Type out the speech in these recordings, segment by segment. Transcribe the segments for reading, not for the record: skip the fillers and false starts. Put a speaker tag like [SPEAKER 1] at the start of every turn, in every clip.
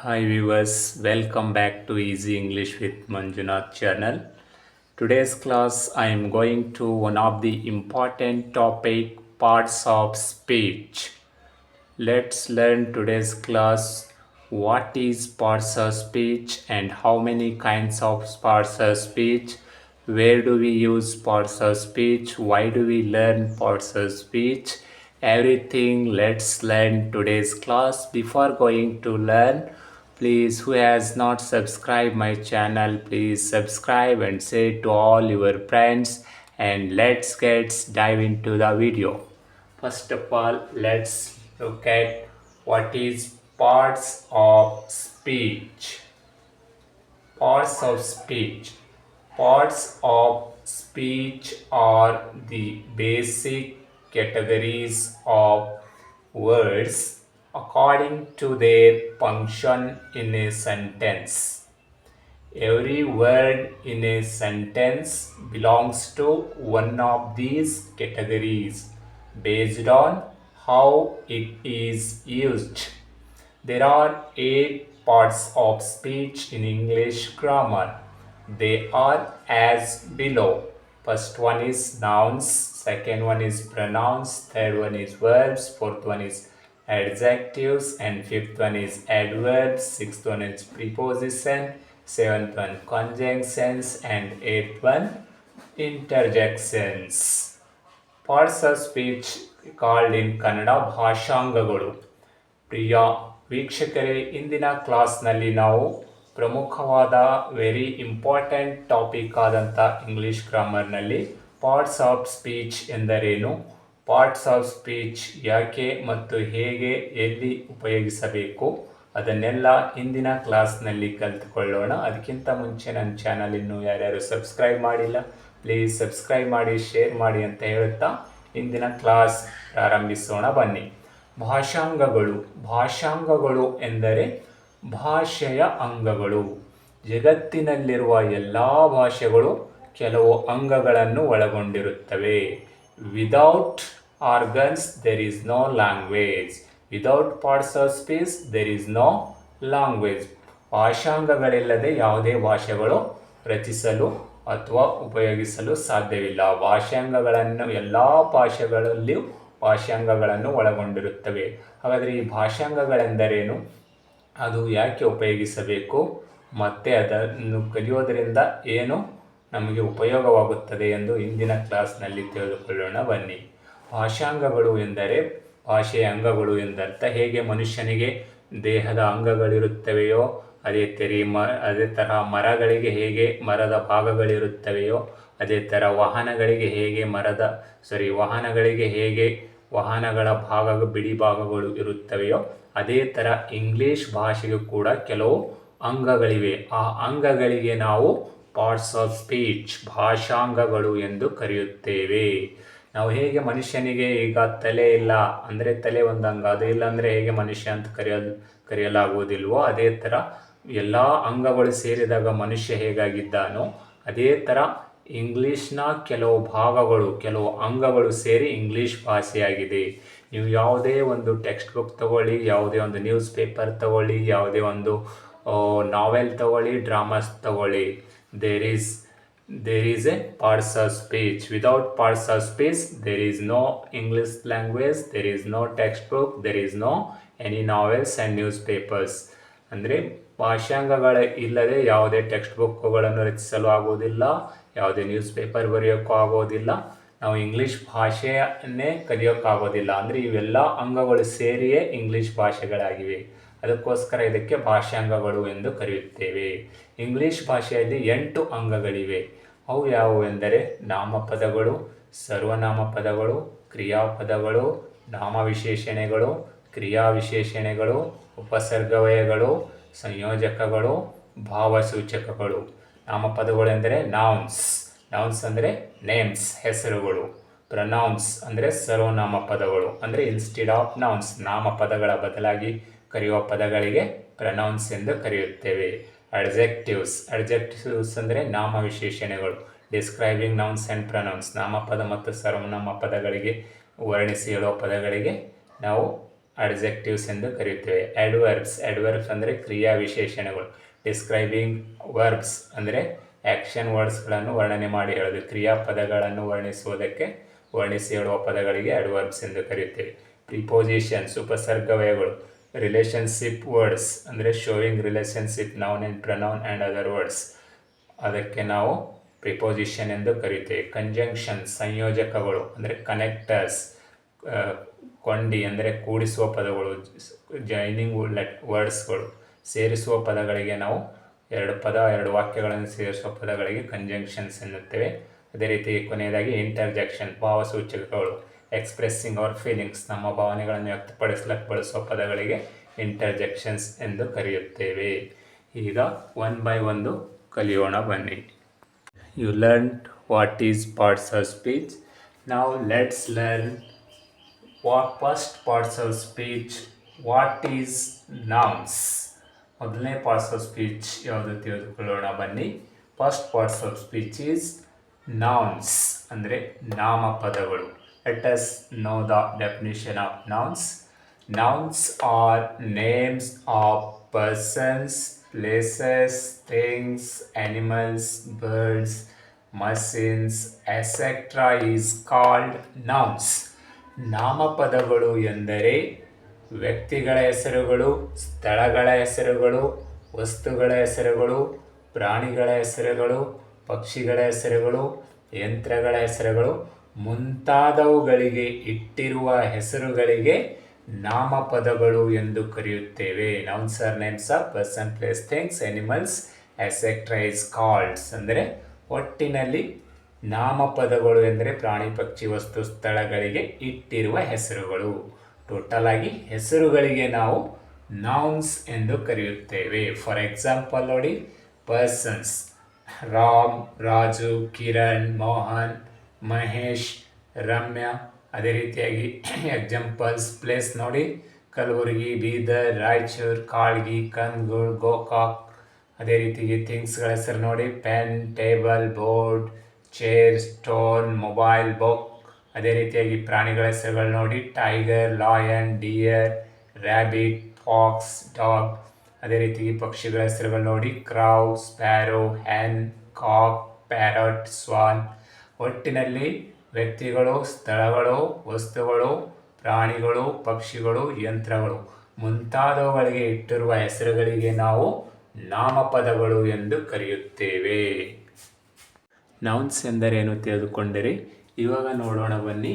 [SPEAKER 1] Hi viewers, welcome back to Easy English with Manjunath channel. Today's class I am going to one of the important topic parts of speech. Let's learn today's class what is parts of speech and how many kinds of parts of speech, where do we use parts of speech, why do we learn parts of speech, everything. Let's learn today's class. Before going to learn, please, who has not subscribed my channel, please subscribe and say to all your friends, and let's get dive into the video. First of all, let's look at what is parts of speech. Parts of speech. Parts of speech are the basic categories of words according to their function in a sentence. Every word in a sentence belongs to one of these categories based on how it is used. There are 8 parts of speech in English grammar. They are as below. First one is nouns, second one is pronouns, third one is verbs, fourth one is adjectives, and fifth one is adverbs, sixth one is preposition, seventh one conjunctions, and eighth one interjections. Parts of speech called in Kannada ಭಾಷಾಂಗಗಳು. ಪ್ರಿಯ ವೀಕ್ಷಕರೇ, ಇಂದಿನ ಕ್ಲಾಸ್ನಲ್ಲಿ ನಾವು ಪ್ರಮುಖವಾದ very important topic ಆದಂಥ English ಗ್ರಾಮರ್ನಲ್ಲಿ parts of speech ಎಂದರೇನು, parts of speech ಯಾಕೆ ಮತ್ತು ಹೇಗೆ ಎಲ್ಲಿ ಉಪಯೋಗಿಸಬೇಕು ಅದನ್ನೆಲ್ಲ ಇಂದಿನ ಕ್ಲಾಸ್ನಲ್ಲಿ ಕಲಿತುಕೊಳ್ಳೋಣ. ಅದಕ್ಕಿಂತ ಮುಂಚೆ ನನ್ನ ಚಾನಲ್ ಇನ್ನೂ ಯಾರ್ಯಾರು ಸಬ್ಸ್ಕ್ರೈಬ್ ಮಾಡಿಲ್ಲ, ಪ್ಲೀಸ್ ಸಬ್ಸ್ಕ್ರೈಬ್ ಮಾಡಿ, ಶೇರ್ ಮಾಡಿ ಅಂತ ಹೇಳುತ್ತಾ ಇಂದಿನ ಕ್ಲಾಸ್ ಪ್ರಾರಂಭಿಸೋಣ ಬನ್ನಿ. ಭಾಷಾಂಗಗಳು. ಭಾಷಾಂಗಗಳು ಎಂದರೆ ಭಾಷೆಯ ಅಂಗಗಳು. ಜಗತ್ತಿನಲ್ಲಿರುವ ಎಲ್ಲ ಭಾಷೆಗಳು ಕೆಲವು ಅಂಗಗಳನ್ನು ಒಳಗೊಂಡಿರುತ್ತವೆ. Without organs there is no language. Without parts of speech there is no language. ಭಾಷಾಂಗಗಳಿಲ್ಲದೆ ಯಾವುದೇ ಭಾಷೆಗಳು ರಚಿಸಲು ಅಥವಾ ಉಪಯೋಗಿಸಲು ಸಾಧ್ಯವಿಲ್ಲ. ಭಾಷಾಂಗಗಳನ್ನು ಎಲ್ಲ ಭಾಷೆಗಳಲ್ಲಿಯೂ ಭಾಷಾಂಗಗಳನ್ನು ಒಳಗೊಂಡಿರುತ್ತವೆ. ಹಾಗಾದರೆ ಈ ಭಾಷಾಂಗಗಳೆಂದರೇನು, ಅದು ಯಾಕೆ ಉಪಯೋಗಿಸಬೇಕು, ಮತ್ತು ಅದನ್ನು ಕಲಿಯೋದರಿಂದ ಏನು ನಮಗೆ ಉಪಯೋಗವಾಗುತ್ತದೆ ಎಂದು ಇಂದಿನ ಕ್ಲಾಸ್ನಲ್ಲಿ ತಿಳಿದುಕೊಳ್ಳೋಣ ಬನ್ನಿ. ಭಾಷಾಂಗಗಳು ಎಂದರೆ ಭಾಷೆಯ ಅಂಗಗಳು ಎಂದರ್ಥ. ಹೇಗೆ ಮನುಷ್ಯನಿಗೆ ದೇಹದ ಅಂಗಗಳಿರುತ್ತವೆಯೋ ಅದೇ ತರಹ ಮರಗಳಿಗೆ ಹೇಗೆ ಮರದ ಭಾಗಗಳಿರುತ್ತವೆಯೋ, ಅದೇ ಥರ ವಾಹನಗಳಿಗೆ ಹೇಗೆ ವಾಹನಗಳ ಬಿಡಿ ಭಾಗಗಳು ಇರುತ್ತವೆಯೋ, ಅದೇ ಥರ ಇಂಗ್ಲೀಷ್ ಭಾಷೆಗೂ ಕೂಡ ಕೆಲವು ಅಂಗಗಳಿವೆ. ಆ ಅಂಗಗಳಿಗೆ ನಾವು ಪಾರ್ಟ್ಸ್ ಆಫ್ ಸ್ಪೀಚ್, ಭಾಷಾಂಗಗಳು ಎಂದು ಕರೆಯುತ್ತೇವೆ. ನಾವು ಹೇಗೆ ಮನುಷ್ಯನಿಗೆ ಈಗ ತಲೆ ಇಲ್ಲ ಅಂದರೆ ತಲೆ ಒಂದು ಅಂಗ, ಅದು ಇಲ್ಲ ಅಂದರೆ ಹೇಗೆ ಮನುಷ್ಯ ಅಂತ ಕರೆಯಲಾಗುವುದಿಲ್ವೋ, ಅದೇ ಥರ ಎಲ್ಲ ಅಂಗಗಳು ಸೇರಿದಾಗ ಮನುಷ್ಯ ಹೇಗಾಗಿದ್ದಾನೋ ಅದೇ ಥರ ಇಂಗ್ಲೀಷ್ನ ಕೆಲವು ಭಾಗಗಳು, ಕೆಲವು ಅಂಗಗಳು ಸೇರಿ ಇಂಗ್ಲೀಷ್ ಭಾಷೆಯಾಗಿದೆ. ನೀವು ಯಾವುದೇ ಒಂದು ಟೆಕ್ಸ್ಟ್ ಬುಕ್ ತಗೊಳ್ಳಿ, ಯಾವುದೇ ಒಂದು ನ್ಯೂಸ್ ಪೇಪರ್ ತಗೊಳ್ಳಿ, ಯಾವುದೇ ಒಂದು ನಾವೆಲ್ ತಗೊಳ್ಳಿ, ಡ್ರಾಮಾಸ್ ತಗೊಳ್ಳಿ, there is a parts of speech. Without parts of speech there is no English language, there is no textbook, there is no any novels and newspapers. ಅಂದರೆ ಭಾಷಾಂಗಗಳ ಇಲ್ಲದೆ ಯಾವುದೇ text ಬುಕ್ಗಳನ್ನು ರಚಿಸಲು ಆಗುವುದಿಲ್ಲ, ಯಾವುದೇ ನ್ಯೂಸ್ ಪೇಪರ್ ಬರೆಯೋಕ್ಕೂ ಆಗೋದಿಲ್ಲ, ನಾವು English ಭಾಷೆಯನ್ನೇ ಕಲಿಯೋಕ್ಕಾಗೋದಿಲ್ಲ. ಅಂದರೆ ಇವೆಲ್ಲ ಅಂಗಗಳು ಸೇರಿಯೇ ಇಂಗ್ಲೀಷ್ ಭಾಷೆಗಳಾಗಿವೆ. ಅದಕ್ಕೋಸ್ಕರ ಇದಕ್ಕೆ ಭಾಷಾಂಗಗಳು ಎಂದು ಕರೆಯುತ್ತೇವೆ. ಇಂಗ್ಲೀಷ್ ಭಾಷೆಯಲ್ಲಿ 8 ಅಂಗಗಳಿವೆ. ಅವು ಯಾವುವು ಎಂದರೆ ನಾಮಪದಗಳು, ಸರ್ವನಾಮ ಪದಗಳು, ಕ್ರಿಯಾಪದಗಳು, ನಾಮವಿಶೇಷಣೆಗಳು, ಕ್ರಿಯಾವಿಶೇಷಣೆಗಳು, ಉಪಸರ್ಗವಯಗಳು, ಸಂಯೋಜಕಗಳು, ಭಾವಸೂಚಕಗಳು. ನಾಮಪದಗಳೆಂದರೆ ನೌನ್ಸ್. ನೌನ್ಸ್ ಅಂದರೆ ನೇಮ್ಸ್, ಹೆಸರುಗಳು. ಪ್ರೊನೌನ್ಸ್ ಅಂದರೆ ಸರ್ವನಾಮ ಪದಗಳು, ಅಂದರೆ ಇನ್ಸ್ಟೆಡ್ ಆಫ್ ನೌನ್ಸ್, ನಾಮಪದಗಳ ಬದಲಾಗಿ ಕರೆಯುವ ಪದಗಳಿಗೆ ಪ್ರೊನೌನ್ಸ್ ಎಂದು ಕರೆಯುತ್ತೇವೆ. ಅಡ್ಜೆಕ್ಟಿವ್ಸ್ ಅಂದರೆ ನಾಮವಿಶೇಷಣೆಗಳು. ಡಿಸ್ಕ್ರೈಬಿಂಗ್ ನೌನ್ಸ್ ಆ್ಯಂಡ್ ಪ್ರೊನೌನ್ಸ್, ನಾಮಪದ ಮತ್ತು ಸರ್ವನಾಮ ಪದಗಳಿಗೆ ವರ್ಣಿಸಿ ಹೇಳುವ ಪದಗಳಿಗೆ ನಾವು ಅಡ್ಜೆಕ್ಟಿವ್ಸ್ ಎಂದು ಕರೆಯುತ್ತೇವೆ. ಅಡ್ವರ್ಬ್ಸ್ ಅಂದರೆ ಕ್ರಿಯಾ ವಿಶೇಷಣಗಳು. ಡಿಸ್ಕ್ರೈಬಿಂಗ್ ವರ್ಬ್ಸ್ ಅಂದರೆ ಆ್ಯಕ್ಷನ್ ವರ್ಡ್ಸ್ಗಳನ್ನು ವರ್ಣನೆ ಮಾಡಿ ಹೇಳೋದು. ಕ್ರಿಯಾಪದಗಳನ್ನು ವರ್ಣಿಸಿ ಹೇಳುವ ಪದಗಳಿಗೆ ಅಡ್ವರ್ಬ್ಸ್ ಎಂದು ಕರೆಯುತ್ತೇವೆ. ಪ್ರಿಪೋಸಿಷನ್ಸ್ ಉಪಸರ್ಗವಯಗಳು. ರಿಲೇಷನ್ಶಿಪ್ ವರ್ಡ್ಸ್ ಅಂದರೆ showing relationship noun and pronoun and other words, ಅದಕ್ಕೆ ನಾವು ಪ್ರಿಪೋಸಿಷನ್ ಎಂದು ಕರೆಯುತ್ತೇವೆ. ಕಂಜಂಕ್ಷನ್ಸ್ ಸಂಯೋಜಕಗಳು ಅಂದರೆ ಕನೆಕ್ಟರ್ಸ್. ಕೊಂಡಿ ಅಂದರೆ ಕೂಡಿಸುವ ಪದಗಳು. ಜಾಯ್ನಿಂಗ್ ವರ್ಡ್ಸ್ಗಳು ಸೇರಿಸುವ ಪದಗಳಿಗೆ ನಾವು ಎರಡು ವಾಕ್ಯಗಳನ್ನು ಸೇರಿಸುವ ಪದಗಳಿಗೆ ಕಂಜಂಕ್ಷನ್ಸ್ ಎನ್ನುತ್ತೇವೆ. ಅದೇ ರೀತಿ ಕೊನೆಯದಾಗಿ ಇಂಟರ್ಜೆಕ್ಷನ್ ಭಾವಸೂಚಕಗಳು. ಎಕ್ಸ್ಪ್ರೆಸ್ಸಿಂಗ್ ಅವರ್ ಫೀಲಿಂಗ್ಸ್ ನಮ್ಮ ಭಾವನೆಗಳನ್ನು ವ್ಯಕ್ತಪಡಿಸಲಿಕ್ಕೆ ಬಳಸುವ ಪದಗಳಿಗೆ ಇಂಟರ್ಜೆಕ್ಷನ್ಸ್ ಎಂದು ಕರೆಯುತ್ತೇವೆ. ಈಗ ಒನ್ ಬೈ ಒಂದು ಕಲಿಯೋಣ ಬನ್ನಿ. You learn what is parts of speech. ನಾವು let's learn first parts of speech. What is nouns. ಮೊದಲನೇ ಪಾರ್ಟ್ಸ್ ಆಫ್ ಸ್ಪೀಚ್ ಯಾವುದು ತಿಳಿದುಕೊಳ್ಳೋಣ ಬನ್ನಿ. First parts of speech is nouns ಅಂದರೆ ನಾಮಪದಗಳು. Let us know the definition of nouns. Nouns are names of persons, places, things, animals, birds, machines, etc. is called nouns. ನಾಮಪದಗಳು ಎಂದರೆ ವ್ಯಕ್ತಿಗಳ ಹೆಸರುಗಳು, ಸ್ಥಳಗಳ ಹೆಸರುಗಳು, ವಸ್ತುಗಳ ಹೆಸರುಗಳು, ಪ್ರಾಣಿಗಳ ಹೆಸರುಗಳು, ಪಕ್ಷಿಗಳ ಹೆಸರುಗಳು, ಯಂತ್ರಗಳ ಹೆಸರುಗಳು ಮುಂತಾದವುಗಳಿಗೆ ಇಟ್ಟಿರುವ ಹೆಸರುಗಳಿಗೆ ನಾಮಪದಗಳು ಎಂದು ಕರೆಯುತ್ತೇವೆ. Nouns are names of person, place, things, animals, etcetera is called. ಅಂದರೆ ಒಟ್ಟಿನಲ್ಲಿ ನಾಮಪದಗಳು ಎಂದರೆ ಪ್ರಾಣಿ, ಪಕ್ಷಿ, ವಸ್ತು, ಸ್ಥಳಗಳಿಗೆ ಇಟ್ಟಿರುವ ಹೆಸರುಗಳು. ಟೋಟಲ್ ಆಗಿ ಹೆಸರುಗಳಿಗೆ ನಾವು ನೌನ್ಸ್ ಎಂದು ಕರೆಯುತ್ತೇವೆ. ಫಾರ್ ಎಕ್ಸಾಂಪಲ್ ನೋಡಿ, ಪರ್ಸನ್ಸ್ ರಾಮ್, ರಾಜು, ಕಿರಣ್, ಮೋಹನ್, ಮಹೇಶ್, ರಮ್ಯಾ. ಅದೇ ರೀತಿಯಾಗಿ ಎಕ್ಸಾಂಪಲ್ಸ್ ಪ್ಲೇಸ್ ನೋಡಿ, ಕಲಬುರಗಿ, ಬೀದರ್, ರಾಯಚೂರು, ಕಾಳ್ಗಿ, ಕನ್ಗೂಳ್, ಗೋಕಾಕ್. ಅದೇ ರೀತಿಯಾಗಿ ಥಿಂಗ್ಸ್ಗಳ ಹೆಸರು ನೋಡಿ, pen, table, board, chair, stone, mobile, book. ಅದೇ ರೀತಿಯಾಗಿ ಪ್ರಾಣಿಗಳ ಹೆಸರುಗಳು ನೋಡಿ, tiger, lion, dear, rabbit, fox, dog. ಅದೇ ರೀತಿಯಾಗಿ ಪಕ್ಷಿಗಳ ಹೆಸರುಗಳು ನೋಡಿ, ಕ್ರೌ, ಸ್ಪ್ಯಾರೋ, ಹ್ಯಾನ್, ಕಾಕ್, ಪ್ಯಾರಟ್, ಸ್ವಾನ್. ಒಟ್ಟಿನಲ್ಲಿ ವ್ಯಕ್ತಿಗಳು, ಸ್ಥಳಗಳು, ವಸ್ತುಗಳು, ಪ್ರಾಣಿಗಳು, ಪಕ್ಷಿಗಳು, ಯಂತ್ರಗಳು ಮುಂತಾದವುಗಳಿಗೆ ಇಟ್ಟಿರುವ ಹೆಸರುಗಳಿಗೆ ನಾವು ನಾಮಪದಗಳು ಎಂದು ಕರೆಯುತ್ತೇವೆ. ನೌನ್ಸ್ ಎಂದರೇನು ತಿಳಿದುಕೊಂಡರೆ ಇವಾಗ ನೋಡೋಣ ಬನ್ನಿ.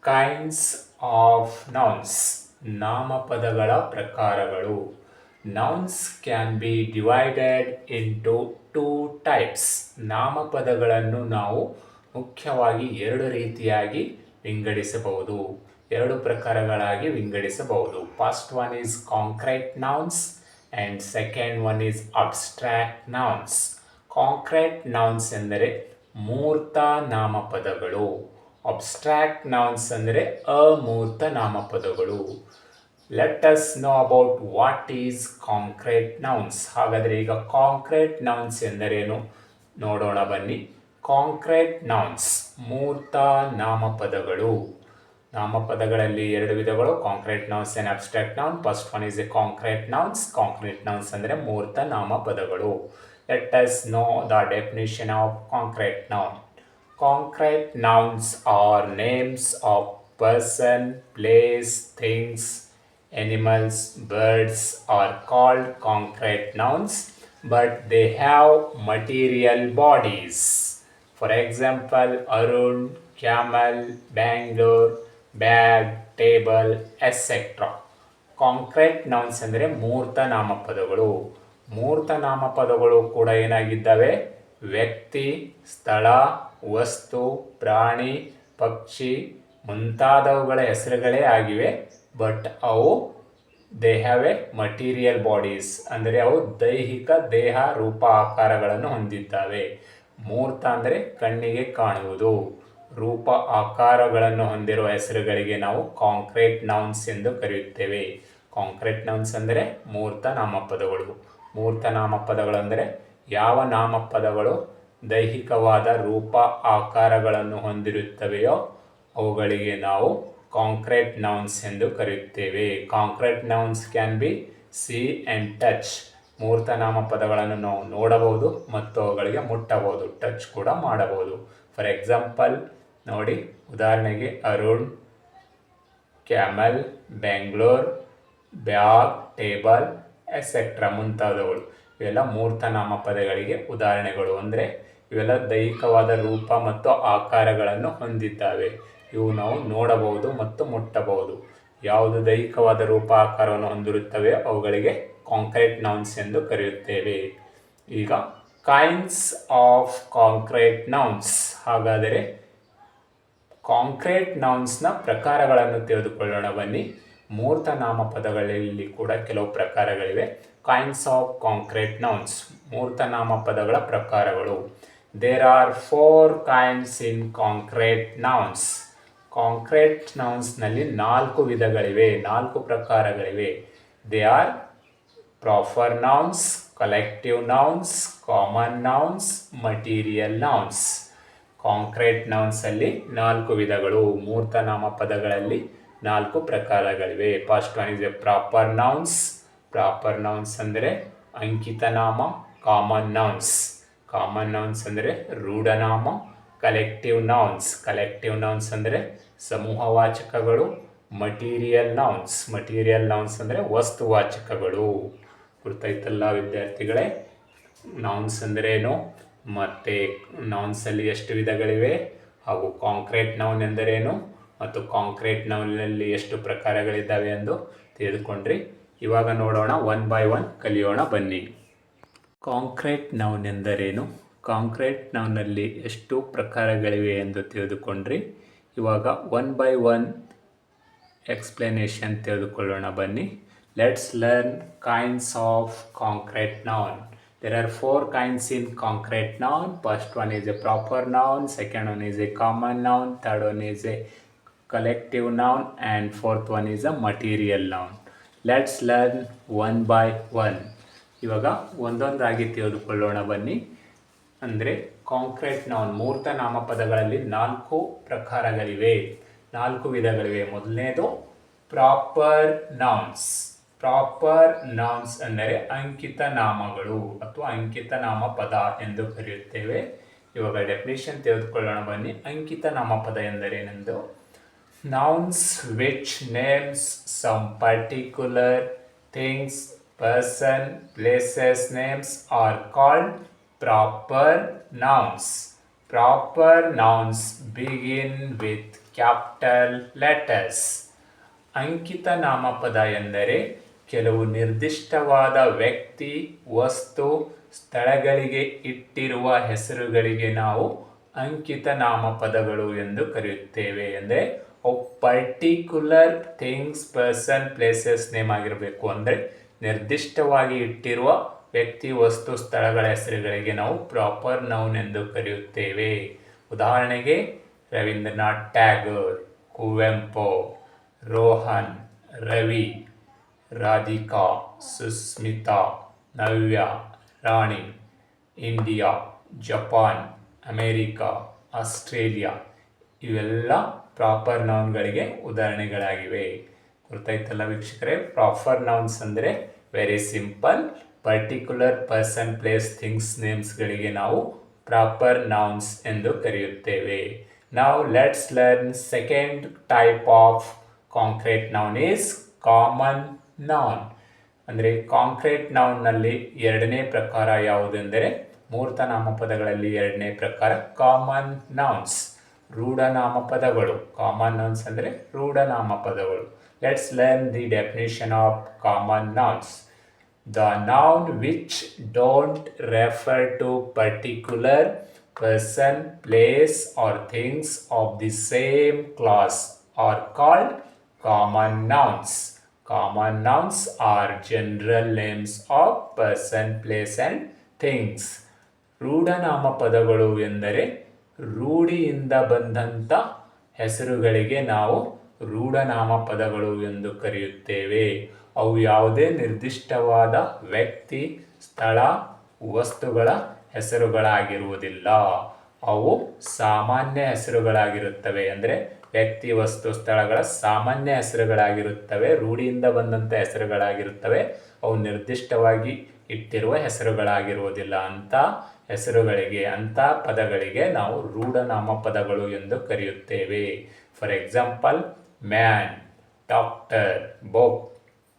[SPEAKER 1] Kinds of nouns. ನಾಮಪದಗಳ ಪ್ರಕಾರಗಳು. Nouns can be divided into 2 types. ನಾಮಪದಗಳನ್ನು ನಾವು ಮುಖ್ಯವಾಗಿ 2 ರೀತಿಯಾಗಿ ವಿಂಗಡಿಸಬಹುದು, 2 ಪ್ರಕಾರಗಳಾಗಿ ವಿಂಗಡಿಸಬಹುದು. First one is concrete nouns and second one is abstract nouns. Concrete nouns ಎಂದರೆ ಮೂರ್ತ ನಾಮಪದಗಳು. ಅಬ್ಸ್ಟ್ರಾಕ್ಟ್ ನೌನ್ಸ್ ಅಂದರೆ ಅಮೂರ್ತ ನಾಮಪದಗಳು. Let us know about what is concrete nouns. ಹಾಗಾದರೆ ಈಗ ಕಾಂಕ್ರೀಟ್ ನೌನ್ಸ್ ಎಂದರೇನು ನೋಡೋಣ ಬನ್ನಿ. ಕಾಂಕ್ರೀಟ್ ನೌನ್ಸ್ ಮೂರ್ತ ನಾಮಪದಗಳು. ನಾಮಪದಗಳಲ್ಲಿ 2 ವಿಧಗಳು, concrete nouns and abstract noun. First one is a concrete nouns. Concrete nouns ಅಂದರೆ ಮೂರ್ತ ನಾಮಪದಗಳು. Let us know the definition of concrete noun. Concrete nouns are names of person, place, things, animals, birds are called concrete nouns, but they have material bodies. For example, Arun, camel, Bangalore, bag, table, etc. Concrete nouns ಅಂದರೆ ಮೂರ್ತ ನಾಮಪದಗಳು. ಮೂರ್ತ ನಾಮಪದಗಳು ಕೂಡ ಏನಾಗಿದ್ದಾವೆ? ವ್ಯಕ್ತಿ, ಸ್ಥಳ, ವಸ್ತು, ಪ್ರಾಣಿ, ಪಕ್ಷಿ ಮುಂತಾದವುಗಳ ಹೆಸರುಗಳೇ ಆಗಿವೆ. ಬಟ್ ಅವು they have A material bodies ಅಂದರೆ ಅವು ದೈಹಿಕ ದೇಹ ರೂಪ ಆಕಾರಗಳನ್ನು ಹೊಂದಿದ್ದಾವೆ. ಮೂರ್ತ ಅಂದರೆ ಕಣ್ಣಿಗೆ ಕಾಣುವುದು, ರೂಪ ಆಕಾರಗಳನ್ನು ಹೊಂದಿರುವ ಹೆಸರುಗಳಿಗೆ ನಾವು ಕಾಂಕ್ರೀಟ್ ನೌನ್ಸ್ ಎಂದು ಕರೆಯುತ್ತೇವೆ. ಕಾಂಕ್ರೀಟ್ ನೌನ್ಸ್ ಅಂದರೆ ಮೂರ್ತ ನಾಮಪದಗಳು. ಮೂರ್ತ ನಾಮಪದಗಳೆಂದರೆ ಯಾವ ನಾಮಪದಗಳು ದೈಹಿಕವಾದ ರೂಪ ಆಕಾರಗಳನ್ನು ಹೊಂದಿರುತ್ತವೆಯೋ ಅವುಗಳಿಗೆ ನಾವು ಕಾಂಕ್ರೀಟ್ ನೌನ್ಸ್ ಎಂದು ಕರೆಯುತ್ತೇವೆ. Concrete nouns can B C and touch. ಮೂರ್ತ ನಾಮಪದಗಳನ್ನು ನಾವು ನೋಡಬಹುದು ಮತ್ತು ಅವುಗಳಿಗೆ ಮುಟ್ಟಬಹುದು, ಟಚ್ ಕೂಡ ಮಾಡಬಹುದು. ಫಾರ್ ಎಕ್ಸಾಂಪಲ್ ನೋಡಿ, ಉದಾಹರಣೆಗೆ Arun, camel, Bengaluru, bag, table, etcetera ಮುಂತಾದವುಗಳು ಇವೆಲ್ಲ ಮೂರ್ತ ನಾಮಪದಗಳಿಗೆ ಉದಾಹರಣೆಗಳು. ಅಂದರೆ ಇವೆಲ್ಲ ದೈಹಿಕವಾದ ರೂಪ ಮತ್ತು ಆಕಾರಗಳನ್ನು ಹೊಂದಿದ್ದಾವೆ. ಇವು ನಾವು ನೋಡಬಹುದು ಮತ್ತು ಮುಟ್ಟಬಹುದು. ಯಾವುದು ದೈಹಿಕವಾದ ರೂಪ ಆಕಾರವನ್ನು ಹೊಂದಿರುತ್ತವೆ ಅವುಗಳಿಗೆ ಕಾಂಕ್ರೀಟ್ ನೌನ್ಸ್ ಎಂದು ಕರೆಯುತ್ತೇವೆ. ಈಗ ಕೈಂಡ್ಸ್ ಆಫ್ ಕಾಂಕ್ರೀಟ್ ನೌನ್ಸ್. ಹಾಗಾದರೆ ಕಾಂಕ್ರೀಟ್ ನೌನ್ಸ್ನ ಪ್ರಕಾರಗಳನ್ನು ತಿಳಿದುಕೊಳ್ಳೋಣ ಬನ್ನಿ. ಮೂರ್ತ ನಾಮಪದಗಳಲ್ಲಿ ಕೂಡ ಕೆಲವು ಪ್ರಕಾರಗಳಿವೆ. ಕೈಂಡ್ಸ್ ಆಫ್ ಕಾಂಕ್ರೀಟ್ ನೌನ್ಸ್, ಮೂರ್ತ ನಾಮಪದಗಳ ಪ್ರಕಾರಗಳು. There are 4 kinds in concrete nouns. Concrete ನೌನ್ಸ್ನಲ್ಲಿ 4 ವಿಧಗಳಿವೆ, 4 ಪ್ರಕಾರಗಳಿವೆ. They are proper nouns, collective nouns, common nouns, material nouns. Concrete nouns ಅಲ್ಲಿ 4 ವಿಧಗಳು. ಮೂರ್ತ ನಾಮಪದಗಳಲ್ಲಿ 4 ಪ್ರಕಾರಗಳಿವೆ. First one is a proper nouns. Proper nouns ಅಂದರೆ ಅಂಕಿತ ನಾಮ. ಕಾಮನ್ ನೌನ್ಸ್, ಕಾಮನ್ ನೌನ್ಸ್ ಅಂದರೆ ರೂಢನಾಮ. ಕಲೆಕ್ಟಿವ್ ನೌನ್ಸ್, ಕಲೆಕ್ಟಿವ್ ನೌನ್ಸ್ ಅಂದರೆ ಸಮೂಹವಾಚಕಗಳು. ಮಟೀರಿಯಲ್ ನೌನ್ಸ್, ಮಟೀರಿಯಲ್ ನೌನ್ಸ್ ಅಂದರೆ ವಸ್ತುವಾಚಕಗಳು. ಗೊತ್ತಾಯ್ತಲ್ಲ ವಿದ್ಯಾರ್ಥಿಗಳೇ, ನೌನ್ಸ್ ಅಂದ್ರೇನು, ಮತ್ತು ನೌನ್ಸಲ್ಲಿ ಎಷ್ಟು ವಿಧಗಳಿವೆ, ಹಾಗೂ ಕಾಂಕ್ರೀಟ್ ನೌನ್ ಎಂದರೇನು, ಮತ್ತು ಕಾಂಕ್ರೀಟ್ ನೌನ್ನಲ್ಲಿ ಎಷ್ಟು ಪ್ರಕಾರಗಳಿದ್ದಾವೆ ಎಂದು ತಿಳಿದುಕೊಂಡ್ರಿ. ಇವಾಗ ನೋಡೋಣ, ಒನ್ ಬೈ ಒನ್ ಕಲಿಯೋಣ ಬನ್ನಿ. ಕಾಂಕ್ರೀಟ್ ನೌನ್ ಎಂದರೇನು, ಕಾಂಕ್ರೀಟ್ ನೌನ್ನಲ್ಲಿ ಎಷ್ಟು ಪ್ರಕಾರಗಳಿವೆ ಎಂದು ತಿಳಿದುಕೊಂಡ್ರಿ. ಇವಾಗ ಒನ್ ಬೈ ಒನ್ ಎಕ್ಸ್ಪ್ಲನೇಷನ್ ತಿಳಿದುಕೊಳ್ಳೋಣ ಬನ್ನಿ. Let's learn kinds of concrete noun. There are 4 kinds in concrete noun. First one is a proper noun, second one is a common noun, third one is a collective noun, and fourth one is a material noun. Let's learn one by one. ಇವಾಗ ಒಂದೊಂದಾಗಿ ತಿಳಿದುಕೊಳ್ಳೋಣ ಬನ್ನಿ. ಅಂದರೆ concrete noun, ಮೂರ್ತ ನಾಮಪದಗಳಲ್ಲಿ 4 ಪ್ರಕಾರಗಳಿವೆ, 4 ವಿಧಗಳಿವೆ. ಮೊದಲನೇದು ಪ್ರಾಪರ್ ನೌನ್ಸ್. ಪ್ರಾಪರ್ ನೌನ್ಸ್ ಅಂದರೆ ಅಂಕಿತ ನಾಮಗಳು ಅಥವಾ ಅಂಕಿತ ನಾಮಪದ ಎಂದು ಕರೆಯುತ್ತೇವೆ. ಇವಾಗ ಡೆಫಿನೇಷನ್ ತೆಗೆದುಕೊಳ್ಳೋಣ ಬನ್ನಿ. ಅಂಕಿತ ನಾಮಪದ ಎಂದರೇನೆಂದು, nouns which names some particular things, person, places names are called proper nouns. Proper nouns begin with capital letters. ಅಂಕಿತ ನಾಮಪದ ಎಂದರೆ ಕೆಲವು ನಿರ್ದಿಷ್ಟವಾದ ವ್ಯಕ್ತಿ, ವಸ್ತು, ಸ್ಥಳಗಳಿಗೆ ಇಟ್ಟಿರುವ ಹೆಸರುಗಳಿಗೆ ನಾವು ಅಂಕಿತ ನಾಮಪದಗಳು ಎಂದು ಕರೆಯುತ್ತೇವೆ. ಅಂದರೆ particular things, person, places name ಆಗಿರಬೇಕು. ಅಂದರೆ ನಿರ್ದಿಷ್ಟವಾಗಿ ಇಟ್ಟಿರುವ ವ್ಯಕ್ತಿ, ವಸ್ತು, ಸ್ಥಳಗಳ ಹೆಸರುಗಳಿಗೆ ನಾವು ಪ್ರಾಪರ್ ನೌನ್ ಎಂದು ಕರೆಯುತ್ತೇವೆ. ಉದಾಹರಣೆಗೆ Rabindranath Tagore, Kuvempu, Rohan, Ravi, Radhika, Sushmita, Navya, Rani, India, Japan, America, Australia ಇವೆಲ್ಲ ಪ್ರಾಪರ್ ನೌನ್ಗಳಿಗೆ ಉದಾಹರಣೆಗಳಾಗಿವೆ. ಗೊತ್ತಾಯ್ತಲ್ಲ ವೀಕ್ಷಕರೇ. ಪ್ರಾಪರ್ ನೌನ್ಸ್ ಅಂದರೆ very simple, particular person, place, things ನೇಮ್ಸ್ಗಳಿಗೆ ನಾವು ಪ್ರಾಪರ್ ನೌನ್ಸ್ ಎಂದು ಕರೆಯುತ್ತೇವೆ. Now let's learn second type of concrete noun is common noun. ಅಂದರೆ ಕಾಂಕ್ರೀಟ್ ನೌನ್ನಲ್ಲಿ ಎರಡನೇ ಪ್ರಕಾರ ಯಾವುದೆಂದರೆ, ಮೂರ್ತ ನಾಮಪದಗಳಲ್ಲಿ ಎರಡನೇ ಪ್ರಕಾರ ಕಾಮನ್ ನೌನ್ಸ್, ರೂಢ ನಾಮಪದಗಳು. ಕಾಮನ್ ನೌನ್ಸ್ ಅಂದರೆ ರೂಢ ನಾಮಪದಗಳು. Let's learn the definition of common nouns. The noun which don't refer to particular person, place or things of the same class are called common nouns. Common nouns are general names of person, place and things. ರೂಢನಾಮಪದಗಳು ಎಂದರೆ ರೂಢಿಯಿಂದ ಬಂದಂಥ ಹೆಸರುಗಳಿಗೆ ನಾವು ರೂಢನಾಮಪದಗಳು ಎಂದು ಕರೆಯುತ್ತೇವೆ. ಅವು ಯಾವುದೇ ನಿರ್ದಿಷ್ಟವಾದ ವ್ಯಕ್ತಿ, ಸ್ಥಳ, ವಸ್ತುಗಳ ಹೆಸರುಗಳಾಗಿರುವುದಿಲ್ಲ. ಅವು ಸಾಮಾನ್ಯ ಹೆಸರುಗಳಾಗಿರುತ್ತವೆ. ಅಂದರೆ ವ್ಯಕ್ತಿ ವಸ್ತು ಸ್ಥಳಗಳ ಸಾಮಾನ್ಯ ಹೆಸರುಗಳಾಗಿರುತ್ತವೆ, ರೂಢಿಯಿಂದ ಬಂದಂಥ ಹೆಸರುಗಳಾಗಿರುತ್ತವೆ. ಅವು ನಿರ್ದಿಷ್ಟವಾಗಿ ಇಟ್ಟಿರುವ ಹೆಸರುಗಳಾಗಿರುವುದಿಲ್ಲ. ಅಂಥ ಹೆಸರುಗಳಿಗೆ, ಅಂಥ ಪದಗಳಿಗೆ ನಾವು ರೂಢನಾಮ ಪದಗಳು ಎಂದು ಕರೆಯುತ್ತೇವೆ. For example, man, doctor, book,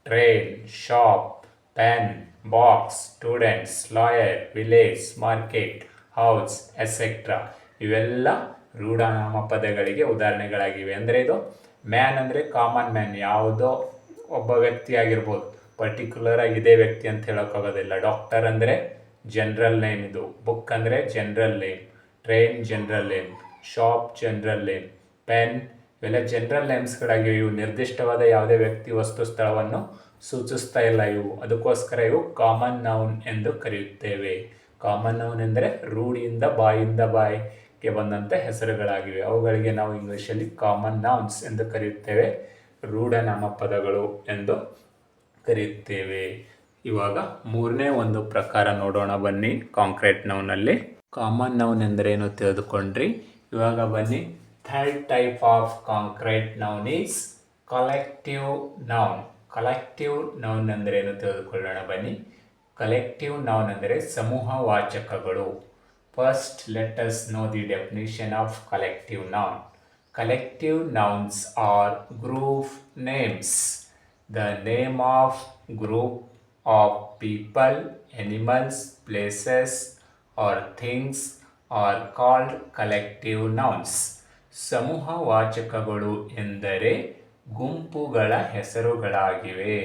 [SPEAKER 1] train, shop, pen, box, students, lawyer, village, market, house, etcetera. ಇವೆಲ್ಲ ರೂಢನಾಮ ಪದಗಳಿಗೆ ಉದಾಹರಣೆಗಳಾಗಿವೆ. ಅಂದರೆ ಇದು ಮ್ಯಾನ್ ಅಂದರೆ ಕಾಮನ್ ಮ್ಯಾನ್, ಯಾವುದೋ ಒಬ್ಬ ವ್ಯಕ್ತಿ ಆಗಿರ್ಬೋದು, ಪರ್ಟಿಕ್ಯುಲರ್ ಆಗಿ ಇದೇ ವ್ಯಕ್ತಿ ಅಂತ ಹೇಳೋಕ್ಕಾಗೋದಿಲ್ಲ. ಡಾಕ್ಟರ್ ಅಂದರೆ ಜನರಲ್ ನೇಮ್ ಇದು. ಬುಕ್ ಅಂದರೆ general name, train general name, shop general name, pen ಇವೆಲ್ಲ ಜನರಲ್ ನೇಮ್ಸ್ಗಳಾಗಿವೆ. ಇವು ನಿರ್ದಿಷ್ಟವಾದ ಯಾವುದೇ ವ್ಯಕ್ತಿ ವಸ್ತು ಸ್ಥಳವನ್ನು ಸೂಚಿಸ್ತಾ ಇಲ್ಲ ಇವು. ಅದಕ್ಕೋಸ್ಕರ ಇವು ಕಾಮನ್ ನೌನ್ ಎಂದು ಕರೆಯುತ್ತೇವೆ. ಕಾಮನ್ ನೌನ್ ಎಂದರೆ ರೂಢಿಯಿಂದ, ಬಾಯಿಂದ ಬಾಯಿಗೆ ಬಂದಂಥ ಹೆಸರುಗಳಾಗಿವೆ. ಅವುಗಳಿಗೆ ನಾವು ಇಂಗ್ಲೀಷಲ್ಲಿ ಕಾಮನ್ ನೌನ್ಸ್ ಎಂದು ಕರೆಯುತ್ತೇವೆ, ರೂಢನಾಮ ಪದಗಳು ಎಂದು ಕರೆಯುತ್ತೇವೆ. ಇವಾಗ ಮೂರನೇ ಒಂದು ಪ್ರಕಾರ ನೋಡೋಣ ಬನ್ನಿ. ಕಾಂಕ್ರೀಟ್ ನೌನಲ್ಲಿ ಕಾಮನ್ ನೌನ್ ಎಂದರೇನು ತಿಳಿದುಕೊಂಡ್ರಿ. ಇವಾಗ ಬನ್ನಿ, third type of concrete noun is collective noun. Collective noun ಎಂದರೇನು ತಿಳಿದುಕೊಳ್ಳೋಣ ಬನ್ನಿ. ಕಲೆಕ್ಟಿವ್ ನೌನ್ ಅಂದರೆ ಸಮೂಹವಾಚಕಗಳು. First let us know the definition of collective noun. Collective nouns are group names. The name of group of people, animals, places or things are called collective nouns. ಸಮೂಹವಾಚಕಗಳು ಎಂದರೆ ಗುಂಪುಗಳ ಹೆಸರುಗಳಾಗಿವೆ.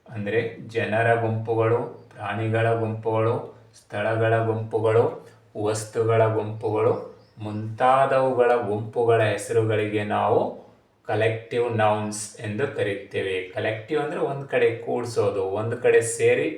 [SPEAKER 1] ಅಂದರೆ ಜನರ ಗುಂಪುಗಳು, ಪ್ರಾಣಿಗಳ ಗುಂಪುಗಳು, ಸ್ಥಳಗಳ ಗುಂಪುಗಳು, ವಸ್ತುಗಳ ಗುಂಪುಗಳು ಮುಂತಾದವುಗಳ ಗುಂಪುಗಳ ಹೆಸರುಗಳಿಗೆ ನಾವು ಕಲೆಕ್ಟಿವ್ ನೌನ್ಸ್ ಎಂದು ಕರೆಯುತ್ತೇವೆ. ಕಲೆಕ್ಟಿವ್ ಅಂದರೆ ಒಂದು ಕಡೆ ಕೂಡಿಸೋದು, ಒಂದು ಕಡೆ ಸೇರಿ